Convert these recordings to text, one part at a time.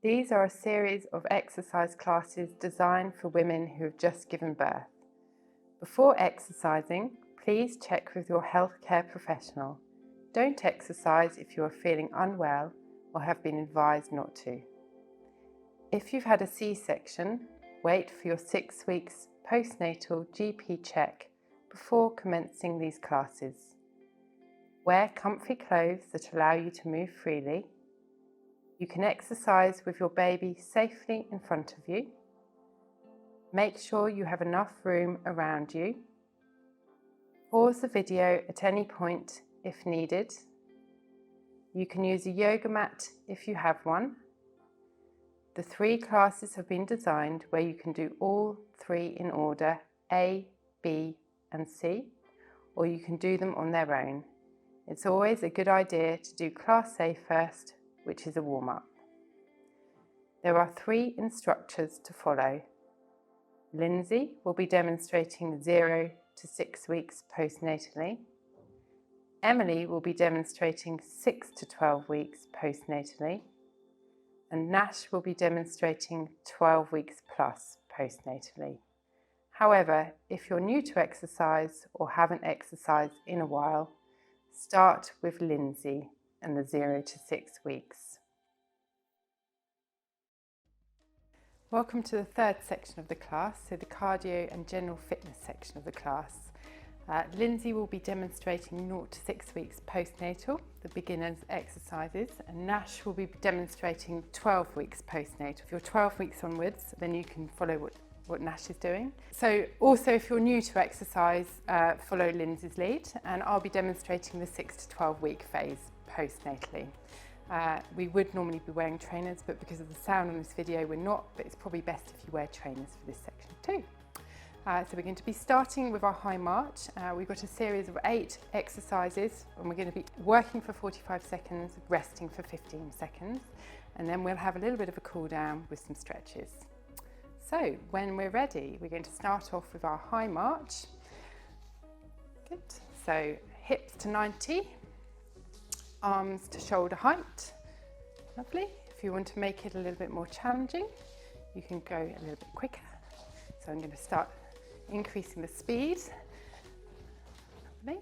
These are a series of exercise classes designed for women who have just given birth. Before exercising, please check with your healthcare professional. Don't exercise if you are feeling unwell or have been advised not to. If you've had a C-section, wait for your 6 weeks postnatal GP check before commencing these classes. Wear comfy clothes that allow you to move freely. You can exercise with your baby safely in front of you. Make sure you have enough room around you. Pause the video at any point if needed. You can use a yoga mat if you have one. The 3 classes have been designed where you can do all 3 in order, A, B and C, or you can do them on their own. It's always a good idea to do class A first, which is a warm-up. There are 3 instructors to follow. Lindsay will be demonstrating 0 to 6 weeks postnatally. Emily will be demonstrating 6 to 12 weeks postnatally. And Nash will be demonstrating 12 weeks plus postnatally. However, if you're new to exercise or haven't exercised in a while, start with Lindsay and the 0 to 6 weeks. Welcome to the third section of the class, so the cardio and general fitness section of the class. Lindsay will be demonstrating 0 to 6 weeks postnatal, the beginner's exercises, and Nash will be demonstrating 12 weeks postnatal. If you're 12 weeks onwards, then you can follow what Nash is doing. So also if you're new to exercise, follow Lindsay's lead, and I'll be demonstrating the 6 to 12 week phase postnatally. We would normally be wearing trainers, but because of the sound on this video we're not, but it's probably best if you wear trainers for this section too. So we're going to be starting with our high march. We've got a series of 8 exercises and we're going to be working for 45 seconds, resting for 15 seconds, and then we'll have a little bit of a cool down with some stretches. So when we're ready, we're going to start off with our high march. Good. So hips to 90, arms to shoulder height. Lovely. If you want to make it a little bit more challenging, you can go a little bit quicker. So I'm going to start increasing the speed. Lovely.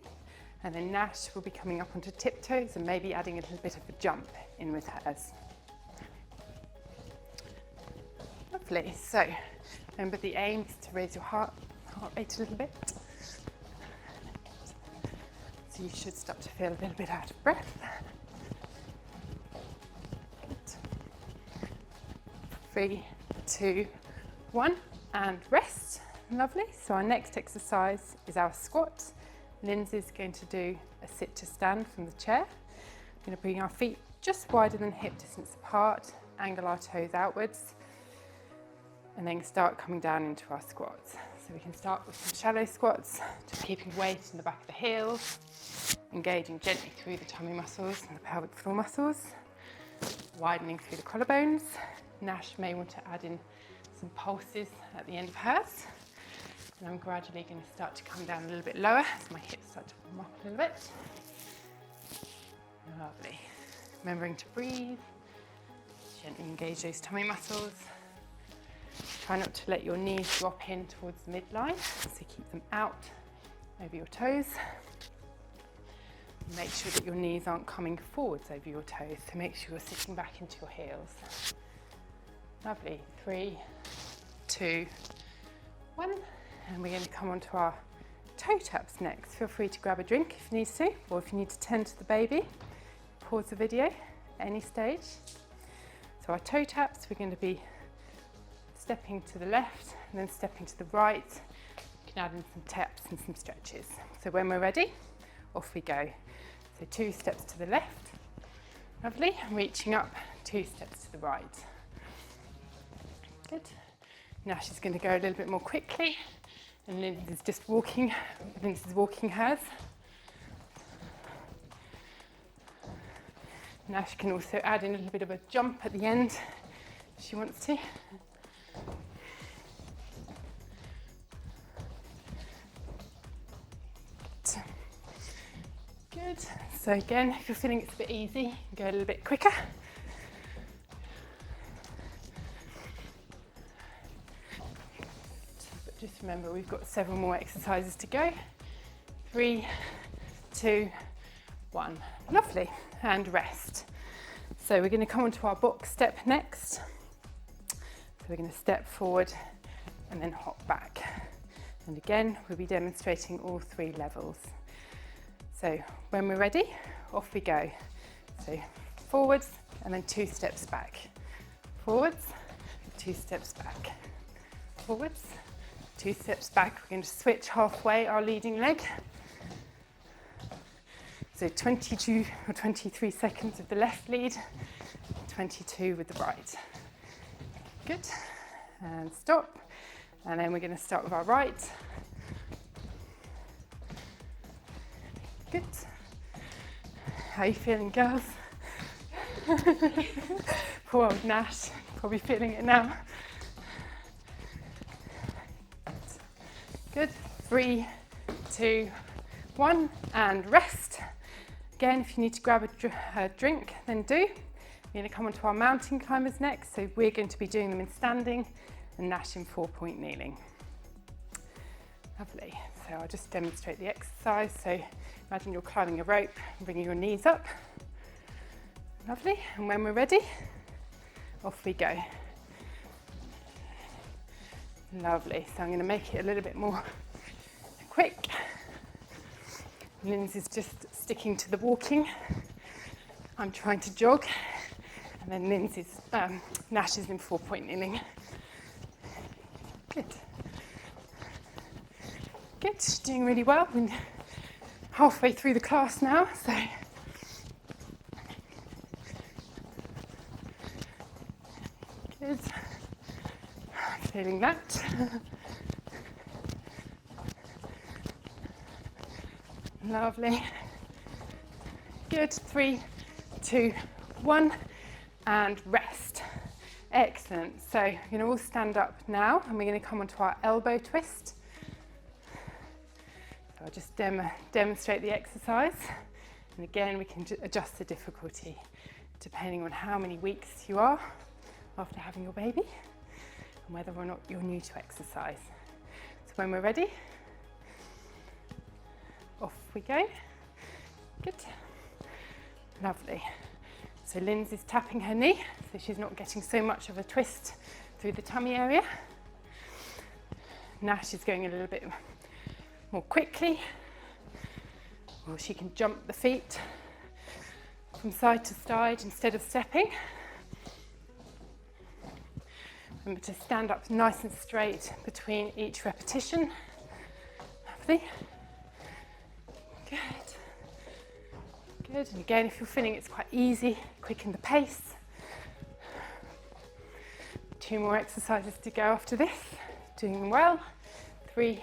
And then Nash will be coming up onto tiptoes and maybe adding a little bit of a jump in with hers. Lovely. So remember, the aim is to raise your heart rate a little bit. So you should start to feel a little bit out of breath. Good. 3, 2, 1, and rest. Lovely. So our next exercise is our squat. Lindsay's going to do a sit to stand from the chair. We're going to bring our feet just wider than hip distance apart, angle our toes outwards, and then start coming down into our squats. So we can start with some shallow squats, just keeping weight in the back of the heels, engaging gently through the tummy muscles and the pelvic floor muscles, widening through the collarbones. Nash may want to add in some pulses at the end of hers. And I'm gradually going to start to come down a little bit lower as my hips start to warm up a little bit. Lovely. Remembering to breathe, gently engage those tummy muscles. Try not to let your knees drop in towards the midline, so keep them out over your toes. Make sure that your knees aren't coming forwards over your toes, so make sure you're sitting back into your heels. Lovely. 3, 2, 1. And we're going to come onto our toe taps next. Feel free to grab a drink if you need to, or if you need to tend to the baby, pause the video at any stage. So our toe taps, we're going to be stepping to the left and then stepping to the right. You can add in some taps and some stretches. So when we're ready, off we go. So 2 steps to the left, lovely, reaching up, 2 steps to the right. Good. Nash is going to go a little bit more quickly, and Lindsay's just walking. Lindsay's walking hers. Nash can also add in a little bit of a jump at the end if she wants to. Good. So again, if you're feeling it's a bit easy, go a little bit quicker. Just remember, we've got several more exercises to go. 3, 2, 1. Lovely. And rest. So we're going to come onto our box step next. So we're going to step forward and then hop back. And again, we'll be demonstrating all 3 levels. So when we're ready, off we go. So forwards and then 2 steps back. Forwards, 2 steps back. Forwards, 2 steps back. We're going to switch halfway our leading leg. So 22 or 23 seconds of the left lead, 22 with the right. Good. And stop. And then we're going to start with our right. Good. How are you feeling, girls? Poor old Nash, probably feeling it now. Good. 3, 2, 1, and rest. Again, if you need to grab a drink, then do. We're going to come onto our mountain climbers next, so we're going to be doing them in standing and Nash in 4-point kneeling. Lovely. So I'll just demonstrate the exercise. So imagine you're climbing a rope and bringing your knees up. Lovely. And when we're ready, off we go. Lovely. So I'm going to make it a little bit more quick. Lindsay's just sticking to the walking. I'm trying to jog. And then Lindsay's, Nash is in 4-point kneeling. Good. Good, doing really well. We're halfway through the class now, so. Good. Feeling that. Lovely. Good. 3, 2, 1, and rest. Excellent. So you're going to all stand up now, and we're going to come onto our elbow twist. So I'll just demonstrate the exercise, and again we can adjust the difficulty depending on how many weeks you are after having your baby and whether or not you're new to exercise. So when we're ready, off we go. Good. Lovely. So Lindsay's tapping her knee, so she's not getting so much of a twist through the tummy area. Nash is going a little bit more quickly, or she can jump the feet from side to side instead of stepping. Remember to stand up nice and straight between each repetition. Lovely. Good. Good. And again, if you're feeling it's quite easy, quicken the pace. 2 more exercises to go after this. Doing well. 3,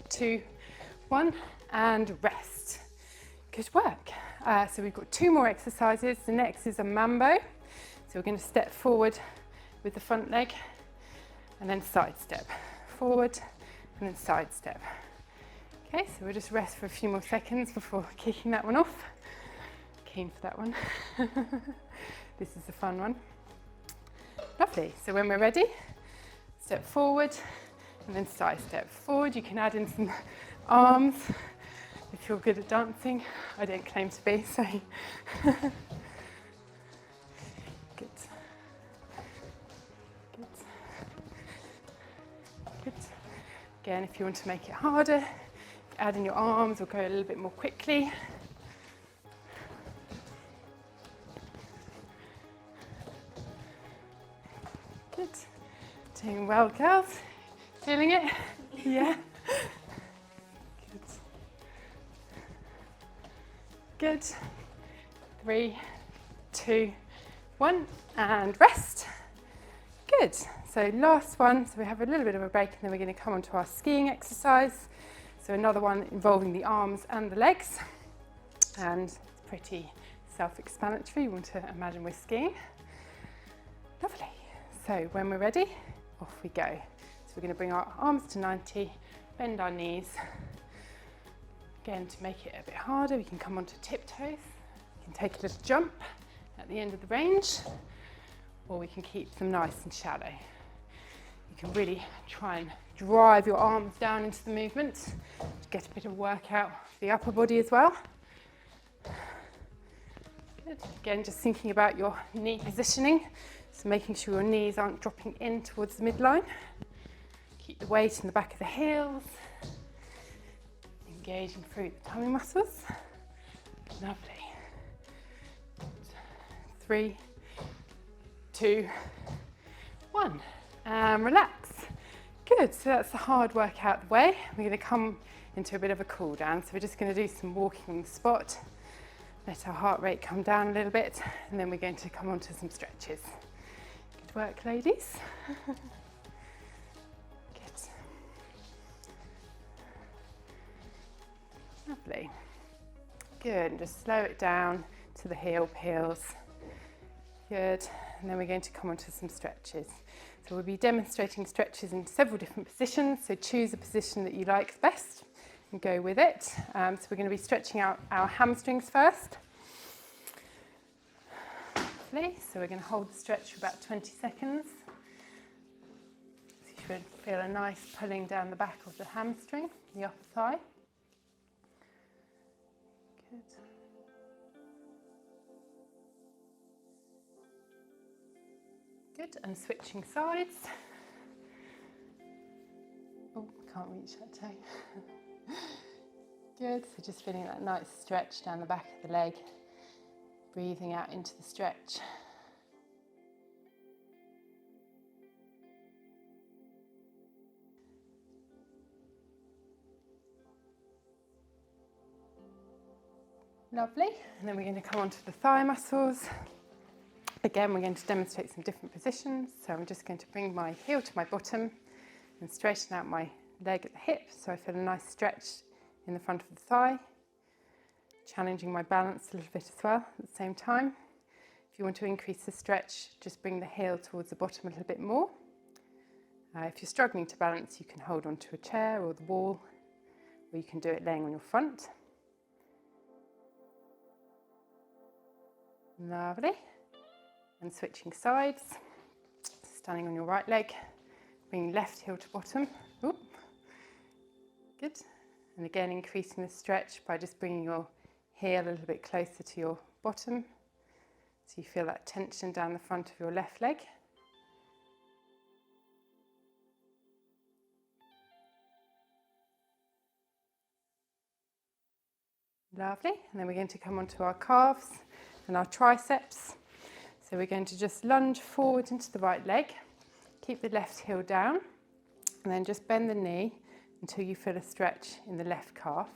2, 1, and rest. Good work. So we've got 2 more exercises. The next is a mambo. So we're going to step forward with the front leg and then side step. Forward and then side step. Okay, so we'll just rest for a few more seconds before kicking that one off. Keen for that one. This is the fun one. Lovely. So when we're ready, step forward and then side step forward. You can add in some arms if you're good at dancing. I don't claim to be, so. Good. Good. Good. Again, if you want to make it harder, add in your arms or go a little bit more quickly. Good. Doing well, girls. Feeling it? Yeah. Good. 3, 2, 1, and rest. Good. So last one. So we have a little bit of a break, and then we're going to come on to our skiing exercise. So another one involving the arms and the legs, and it's pretty self-explanatory. You want to imagine we're skiing. Lovely. So when we're ready, off we go. So we're going to bring our arms to 90, bend our knees. Again, to make it a bit harder, we can come onto tiptoes. We can take a little jump at the end of the range, or we can keep them nice and shallow. You can really try and drive your arms down into the movement to get a bit of workout for the upper body as well. Good. Again, just thinking about your knee positioning, so making sure your knees aren't dropping in towards the midline. Keep the weight in the back of the heels, engaging through the tummy muscles. Lovely. 3, 2, 1, and relax. Good, so that's the hard work out of the way. We're going to come into a bit of a cool down, so we're just going to do some walking on the spot, let our heart rate come down a little bit, and then we're going to come on to some stretches. Good work, ladies. Good. Lovely. Good, and just slow it down to the heel peels. Good, and then we're going to come on to some stretches. So we'll be demonstrating stretches in several different positions, so choose a position that you like best and go with it. So we're going to be stretching out our hamstrings first. Lovely, so we're going to hold the stretch for about 20 seconds. So you should feel a nice pulling down the back of the hamstring, the upper thigh. Good. Good, and switching sides. Oh, can't reach that toe. Good, so just feeling that nice stretch down the back of the leg, breathing out into the stretch. Lovely, and then we're going to come on to the thigh muscles. Again, we're going to demonstrate some different positions. So I'm just going to bring my heel to my bottom and straighten out my leg at the hip, so I feel a nice stretch in the front of the thigh, challenging my balance a little bit as well at the same time. If you want to increase the stretch, just bring the heel towards the bottom a little bit more. If you're struggling to balance, you can hold onto a chair or the wall, or you can do it laying on your front. Lovely. And switching sides, standing on your right leg, bringing left heel to bottom. Ooh. Good. And again, increasing the stretch by just bringing your heel a little bit closer to your bottom, so you feel that tension down the front of your left leg. Lovely. And then we're going to come onto our calves and our triceps. So we're going to just lunge forward into the right leg, keep the left heel down, and then just bend the knee until you feel a stretch in the left calf.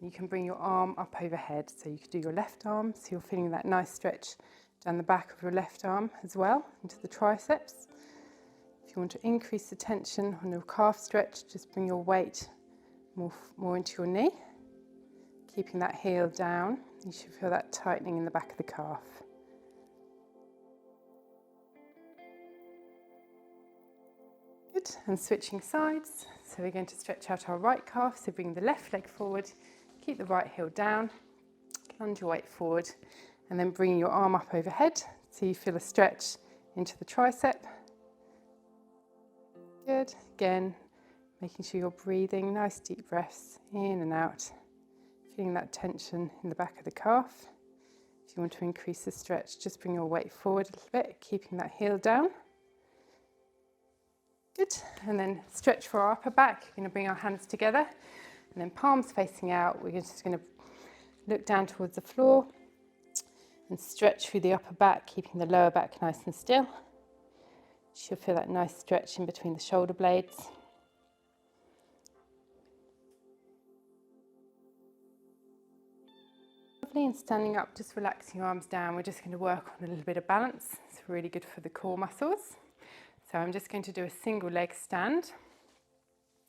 You can bring your arm up overhead, so you can do your left arm, so you're feeling that nice stretch down the back of your left arm as well, into the triceps. If you want to increase the tension on your calf stretch, just bring your weight more into your knee, keeping that heel down. You should feel that tightening in the back of the calf. Good, and switching sides. So we're going to stretch out our right calf, so bring the left leg forward, keep the right heel down, lunge your weight forward, and then bring your arm up overhead, so you feel a stretch into the tricep. Good, again, making sure you're breathing, nice deep breaths in and out, feeling that tension in the back of the calf. If you want to increase the stretch, just bring your weight forward a little bit, keeping that heel down. Good, and then stretch for our upper back. We're going to bring our hands together, and then palms facing out. We're just going to look down towards the floor and stretch through the upper back, keeping the lower back nice and still. You should feel that nice stretch in between the shoulder blades. Lovely, and standing up, just relaxing your arms down. We're just going to work on a little bit of balance. It's really good for the core muscles. So I'm just going to do a single leg stand.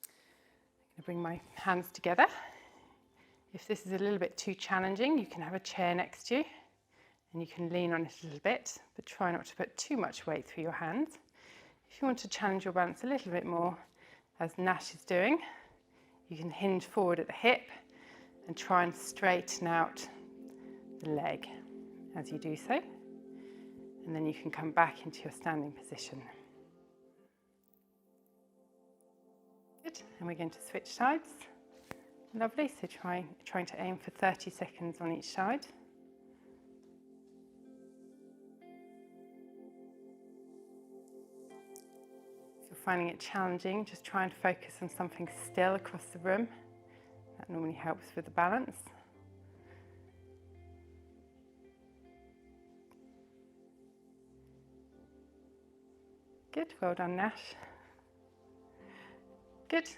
I'm going to bring my hands together. If this is a little bit too challenging, you can have a chair next to you and you can lean on it a little bit, but try not to put too much weight through your hands. If you want to challenge your balance a little bit more, as Nash is doing, you can hinge forward at the hip and try and straighten out the leg as you do so. And then you can come back into your standing position. And we're going to switch sides. Lovely, so trying to aim for 30 seconds on each side. If you're finding it challenging, just try and focus on something still across the room. That normally helps with the balance. Good, well done Nash. Good,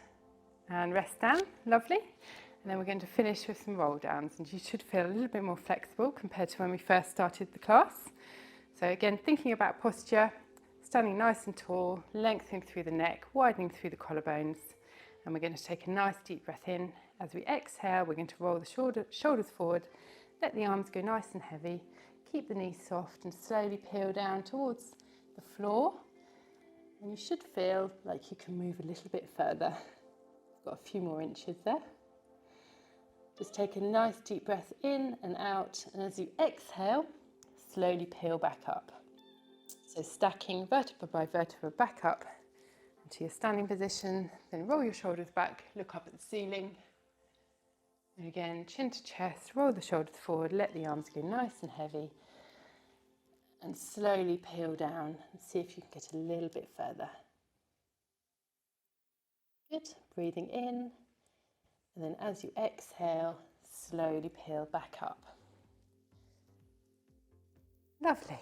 and rest down, lovely. And then we're going to finish with some roll downs, and you should feel a little bit more flexible compared to when we first started the class. So again, thinking about posture, standing nice and tall, lengthening through the neck, widening through the collarbones. And we're going to take a nice deep breath in. As we exhale, we're going to roll the shoulders forward, let the arms go nice and heavy, keep the knees soft and slowly peel down towards the floor. And you should feel like you can move a little bit further. Got a few more inches there. Just take a nice deep breath in and out, and as you exhale, slowly peel back up. So stacking vertebra by vertebra back up into your standing position, then roll your shoulders back, look up at the ceiling. And again, chin to chest, roll the shoulders forward, let the arms go nice and heavy, and slowly peel down and see if you can get a little bit further. Good, breathing in, and then as you exhale, slowly peel back up. Lovely.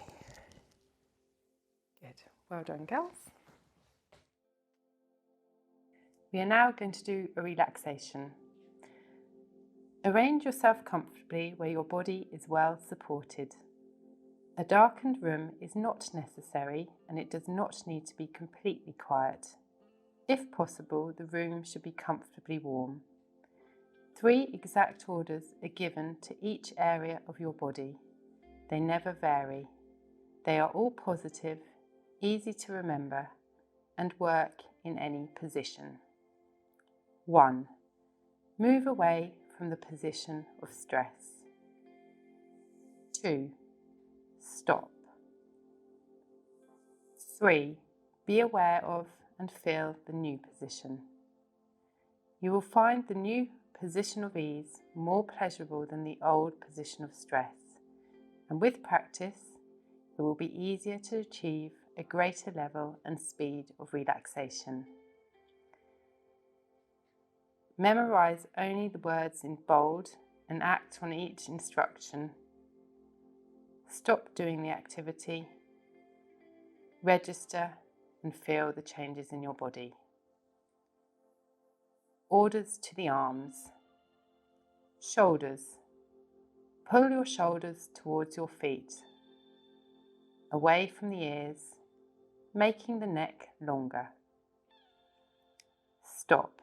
Good, well done girls. We are now going to do a relaxation. Arrange yourself comfortably where your body is well supported. A darkened room is not necessary, and it does not need to be completely quiet. If possible, the room should be comfortably warm. 3 exact orders are given to each area of your body. They never vary. They are all positive, easy to remember, and work in any position. 1. Move away from the position of stress. 2. Stop. 3. Be aware of and feel the new position. You will find the new position of ease more pleasurable than the old position of stress, and with practice, it will be easier to achieve a greater level and speed of relaxation. Memorize only the words in bold and act on each instruction. Stop doing the activity. Register and feel the changes in your body. Orders to the arms. Shoulders. Pull your shoulders towards your feet, away from the ears, making the neck longer. Stop.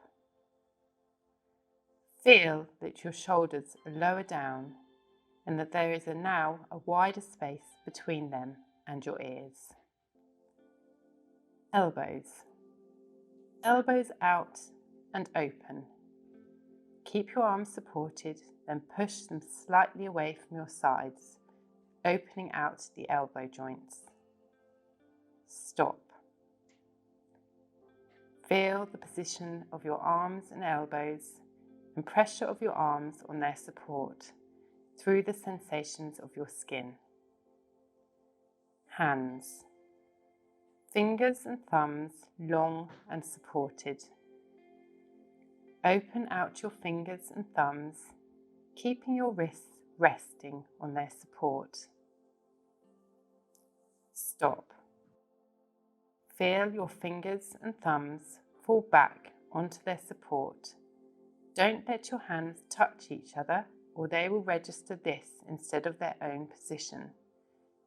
Feel that your shoulders are lower down and that there is now a wider space between them and your ears. Elbows. Elbows out and open. Keep your arms supported, then push them slightly away from your sides, opening out the elbow joints. Stop. Feel the position of your arms and elbows and pressure of your arms on their support through the sensations of your skin. Hands. Fingers and thumbs long and supported. Open out your fingers and thumbs, keeping your wrists resting on their support. Stop. Feel your fingers and thumbs fall back onto their support. Don't let your hands touch each other, or they will register this instead of their own position.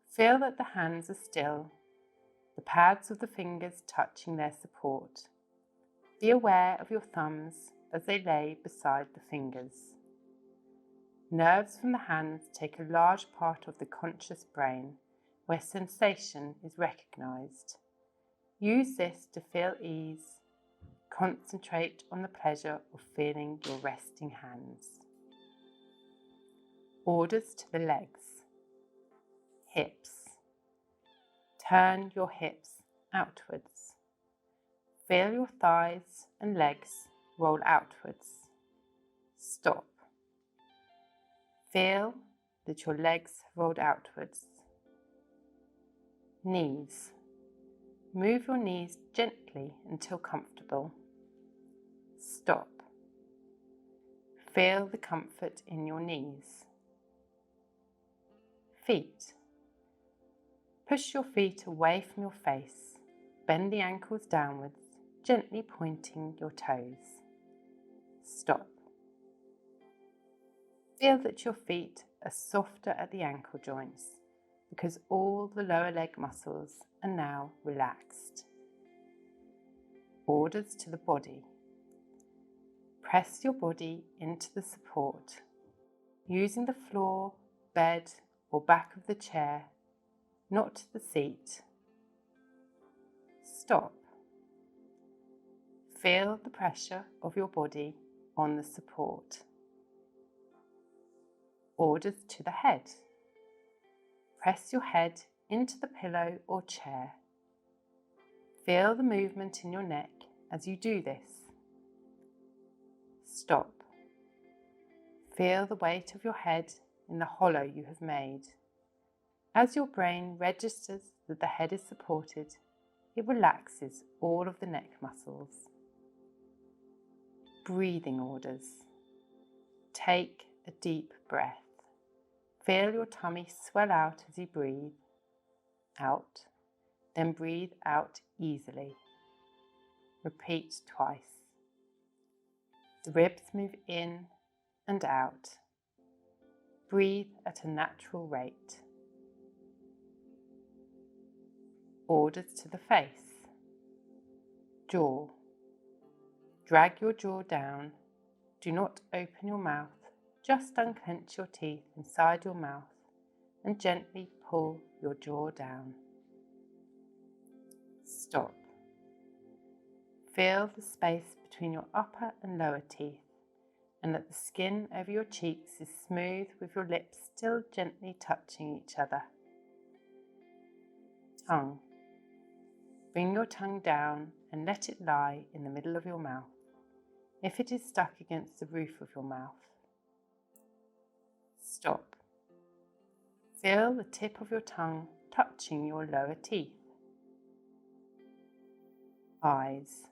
Feel that the hands are still, the pads of the fingers touching their support. Be aware of your thumbs as they lay beside the fingers. Nerves from the hands take a large part of the conscious brain, where sensation is recognized. Use this to feel ease. Concentrate on the pleasure of feeling your resting hands. Orders to the legs. Hips. Turn your hips outwards. Feel your thighs and legs roll outwards. Stop. Feel that your legs have rolled outwards. Knees. Move your knees gently until comfortable. Stop. Feel the comfort in your knees. Feet. Push your feet away from your face. Bend the ankles downwards, gently pointing your toes. Stop. Feel that your feet are softer at the ankle joints because all the lower leg muscles are now relaxed. Orders to the body. Press your body into the support, using the floor, bed, or back of the chair, not the seat. Stop. Feel the pressure of your body on the support. Orders to the head. Press your head into the pillow or chair. Feel the movement in your neck as you do this. Stop. Feel the weight of your head in the hollow you have made. As your brain registers that the head is supported, it relaxes all of the neck muscles. Breathing orders. Take a deep breath. Feel your tummy swell out as you breathe. Out. Then breathe out easily. Repeat twice. The ribs move in and out. Breathe at a natural rate. Orders to the face. Jaw. Drag your jaw down. Do not open your mouth. Just unclench your teeth inside your mouth and gently pull your jaw down. Stop. Feel the space between your upper and lower teeth and that the skin over your cheeks is smooth with your lips still gently touching each other. Tongue. Bring your tongue down and let it lie in the middle of your mouth, if it is stuck against the roof of your mouth. Stop. Feel the tip of your tongue touching your lower teeth. Eyes.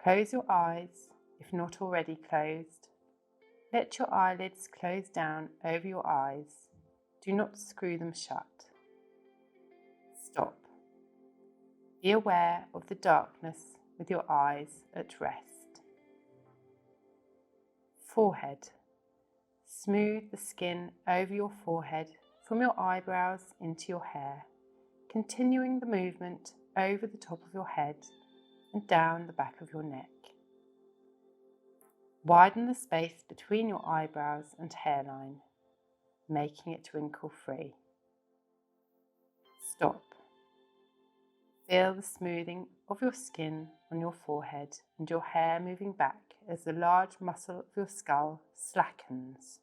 Close your eyes, if not already closed. Let your eyelids close down over your eyes. Do not screw them shut. Stop. Be aware of the darkness with your eyes at rest. Forehead. Smooth the skin over your forehead from your eyebrows into your hair, continuing the movement over the top of your head and down the back of your neck. Widen the space between your eyebrows and hairline, making it wrinkle-free. Stop. Feel the smoothing of your skin on your forehead and your hair moving back as the large muscle of your skull slackens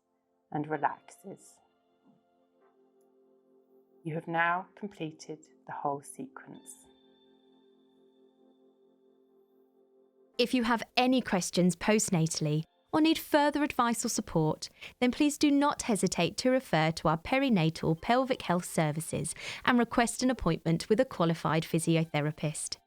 and relaxes. You have now completed the whole sequence. If you have any questions postnatally or need further advice or support, then please do not hesitate to refer to our perinatal pelvic health services and request an appointment with a qualified physiotherapist.